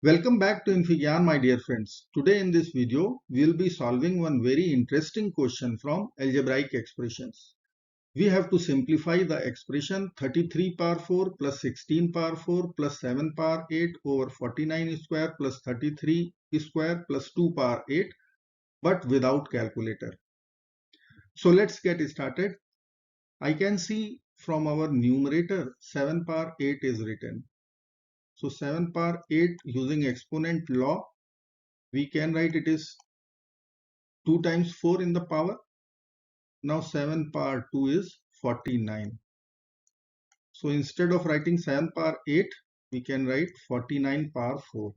Welcome back to Infigyan, my dear friends. Today in this video, we will be solving one very interesting question from algebraic expressions. We have to simplify the expression 33 power 4 plus 16 power 4 plus 7 power 8 over 49 square plus 33 square plus 2 power 8, but without calculator. So let's get started. I can see from our numerator 7 power 8 is written. So 7 power 8 using exponent law, we can write it is 2 times 4 in the power. Now 7 power 2 is 49. So instead of writing 7 power 8, we can write 49 power 4.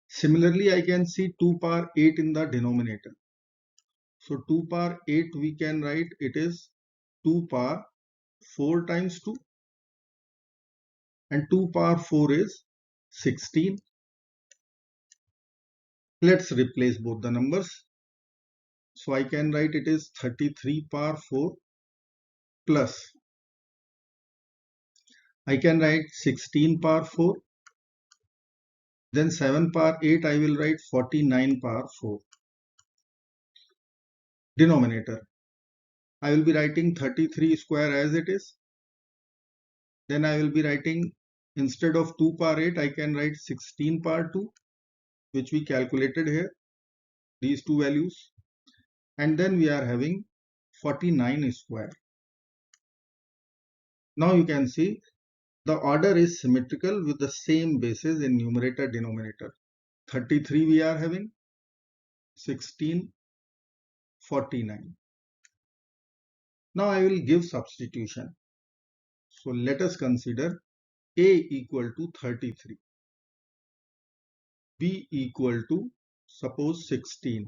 Similarly, I can see 2 power 8 in the denominator. So 2 power 8 we can write it is 2 power 4 times 2, and 2 power 4 is 16. Let's replace both the numbers. So I can write it is 33 power 4 plus I can write 16 power 4. Then 7 power 8 I will write 49 power 4. Denominator, I will be writing 33 square as it is. Then I will be writing, instead of 2 power 8 I can write 16 power 2, which we calculated here, these two values. And then we are having 49 square. Now you can see the order is symmetrical with the same basis in numerator denominator. 33 we are having, 16, 49. Now I will give substitution. So let us consider A equal to 33, B equal to suppose 16.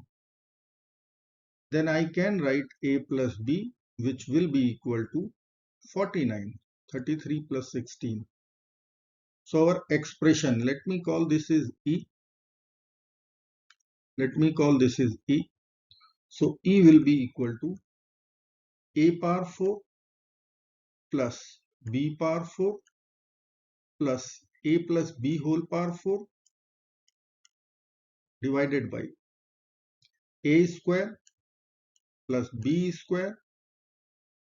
Then I can write A plus B, which will be equal to 49, 33 plus 16. So our expression, let me call this is E. Let me call this is E. So E will be equal to A power 4 plus B power 4 plus A plus B whole power 4 divided by A square plus B square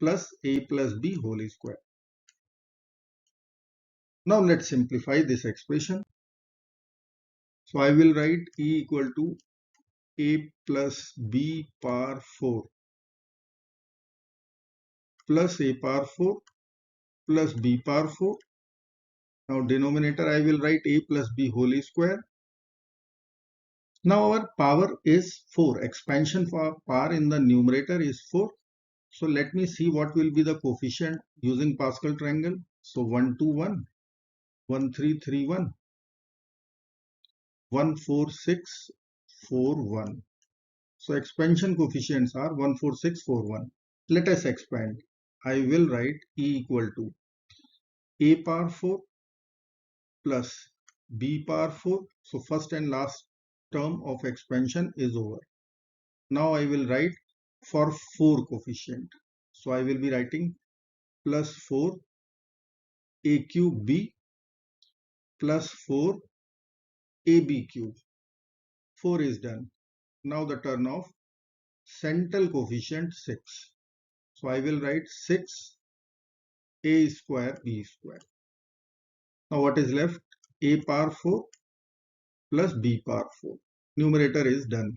plus A plus B whole square. Now let's simplify this expression. So I will write E equal to A plus B power 4 plus A power 4 plus B power 4. Now denominator I will write A plus B whole square. Now our power is 4. Expansion for power in the numerator is 4. So let me see what will be the coefficient using Pascal triangle. So 1, 2, 1, 1, 3, 3, 1, 1, 4, 6, 4, 1. So expansion coefficients are 1, 4, 6, 4, 1. Let us expand. I will write E equal to A power 4 plus B power 4. So first and last term of expansion is over. Now I will write for 4 coefficient. So I will be writing plus 4 A cube B plus 4 AB cube. 4 is done. Now the turn of central coefficient 6. So I will write 6 A square B square. Now what is left? A power 4 plus B power 4. Numerator is done.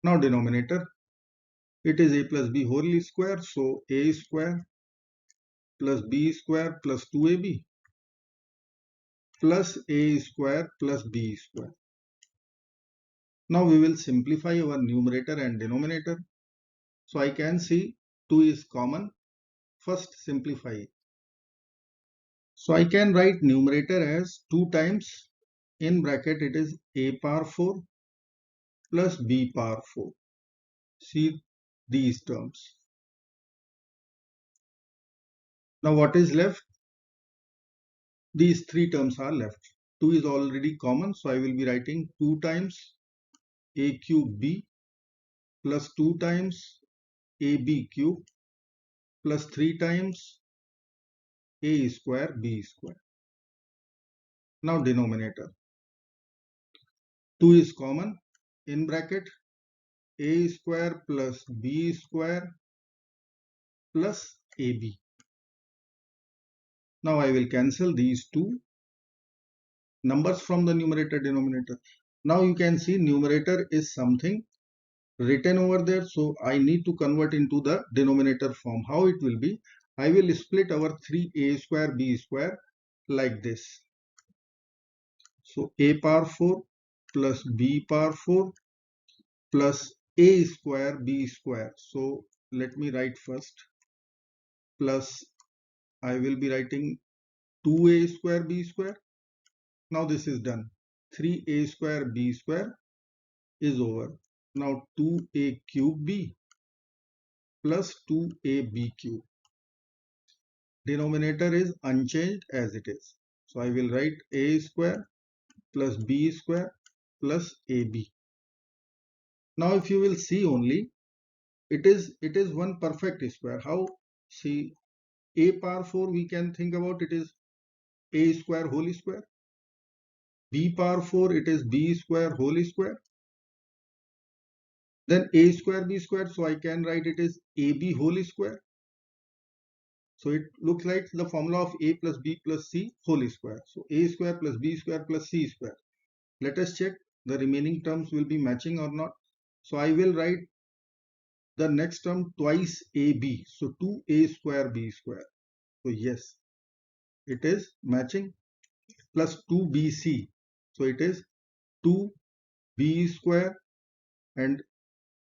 Now denominator, it is A plus B whole square. So A square plus B square plus 2AB plus A square plus B square. Now we will simplify our numerator and denominator. So I can see 2 is common. First simplify it. So I can write numerator as 2 times, in bracket it is A power 4 plus B power 4. See these terms. Now what is left? These 3 terms are left. 2 is already common, so I will be writing 2 times A cube B plus 2 times AB cube plus 3 times A square B square. Now denominator. 2 is common. In bracket, a square plus b square plus ab. Now I will cancel these two numbers from the numerator denominator. Now you can see numerator is something written over there, so I need to convert into the denominator form. How it will be? I will split our 3a square b square like this. So a power 4 plus b power 4 plus a square b square. So let me write first, plus I will be writing 2a square b square. Now this is done. 3a square b square is over. Now 2a cube b plus 2ab cube. Denominator is unchanged as it is. So I will write a square plus b square plus ab. Now if you will see only, it is one perfect square. How? See, a power 4 we can think about it is a square whole square. B power 4 it is b square whole square. Then a square b square, so I can write it is ab whole square. So it looks like the formula of a plus b plus c whole square. So a square plus b square plus c square. Let us check the remaining terms will be matching or not. So I will write the next term twice ab. So 2a square b square. So yes, it is matching, plus 2bc. So it is 2b square and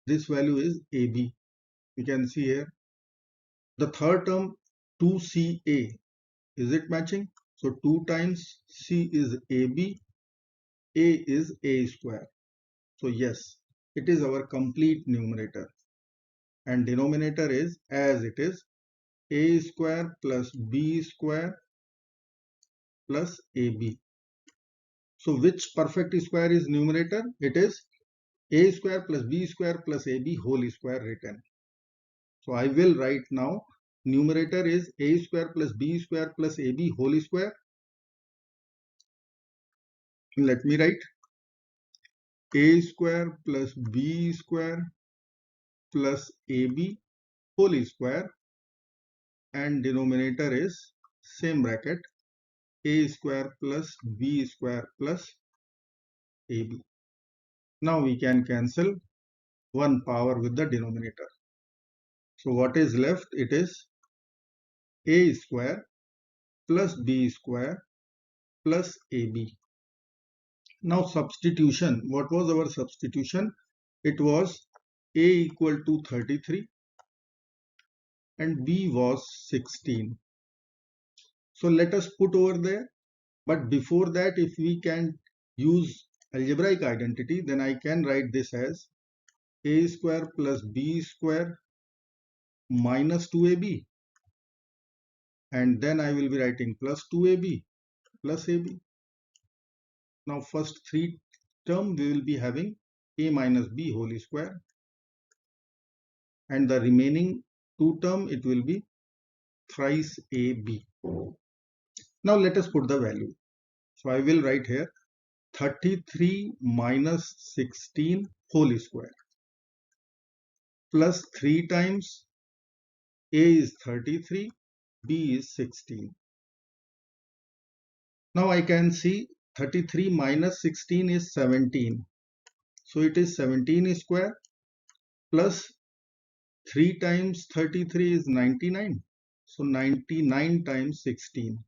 this value is ab. You can see here. The third term 2ca. Is it matching? So 2 times c is ab, a is a square. So yes, it is our complete numerator. And denominator is as it is, a square plus b square plus ab. So which perfect square is numerator? It is a square plus b square plus ab whole square written. So I will write now numerator is a square plus b square plus ab whole square. Let me write a square plus b square plus ab whole square, and denominator is same bracket a square plus b square plus ab. Now we can cancel one power with the denominator. So what is left? It is a square plus b square plus ab. Now substitution. What was our substitution? It was a equal to 33 and b was 16. So let us put over there. But before that, if we can use algebraic identity, then I can write this as a square plus b square minus 2ab, and then I will be writing plus 2ab plus ab. Now first three term we will be having a minus b whole square, and the remaining two term it will be thrice ab. Now let us put the value. So I will write here 33 minus 16 whole square plus 3 times a is 33, b is 16. Now I can see 33 minus 16 is 17. So it is 17 square plus 3 times 33 is 99. So 99 times 16.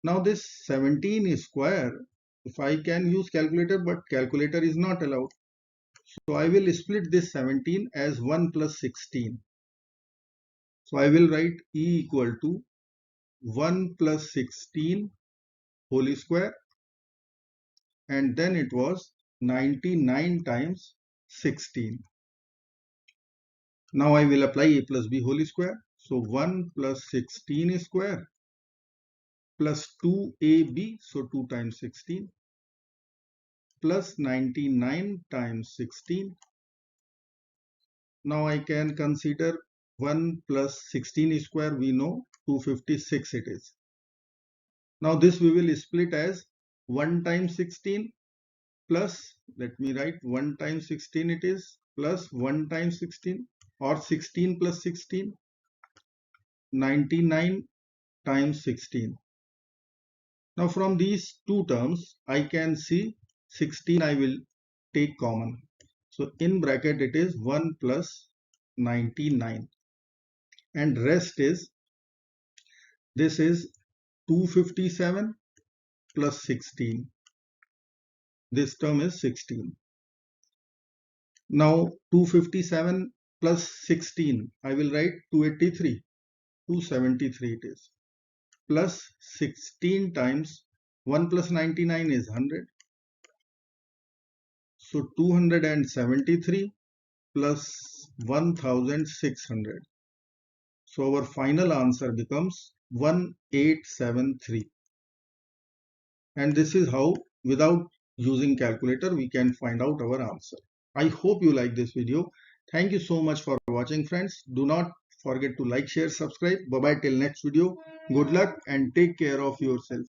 Now this 17 square, if I can use calculator, but calculator is not allowed. So I will split this 17 as 1 plus 16. So I will write E equal to 1 plus 16 whole square, and then it was 99 times 16. Now I will apply a plus b whole square. So 1 plus 16 square plus 2ab, so 2 times 16 plus 99 times 16. Now I can consider 1 plus 16 square, we know 256 it is. Now this we will split as 1 times 16 plus, let me write 1 times 16 it is, plus 1 times 16, or 16 plus 16, 99 times 16. Now from these two terms I can see 16 I will take common. So in bracket it is 1 plus 99, and rest is, this is 257 plus 16. This term is 16. Now 257 plus 16, I will write 283, 273 it is, plus 16 times 1 plus 99 is 100. So 273 plus 1600. So our final answer becomes 1873. And this is how, without using calculator, we can find out our answer. I hope you like this video. Thank you so much for watching, friends. Do not forget to like, share, subscribe. Bye bye till next video. Good luck and take care of yourself.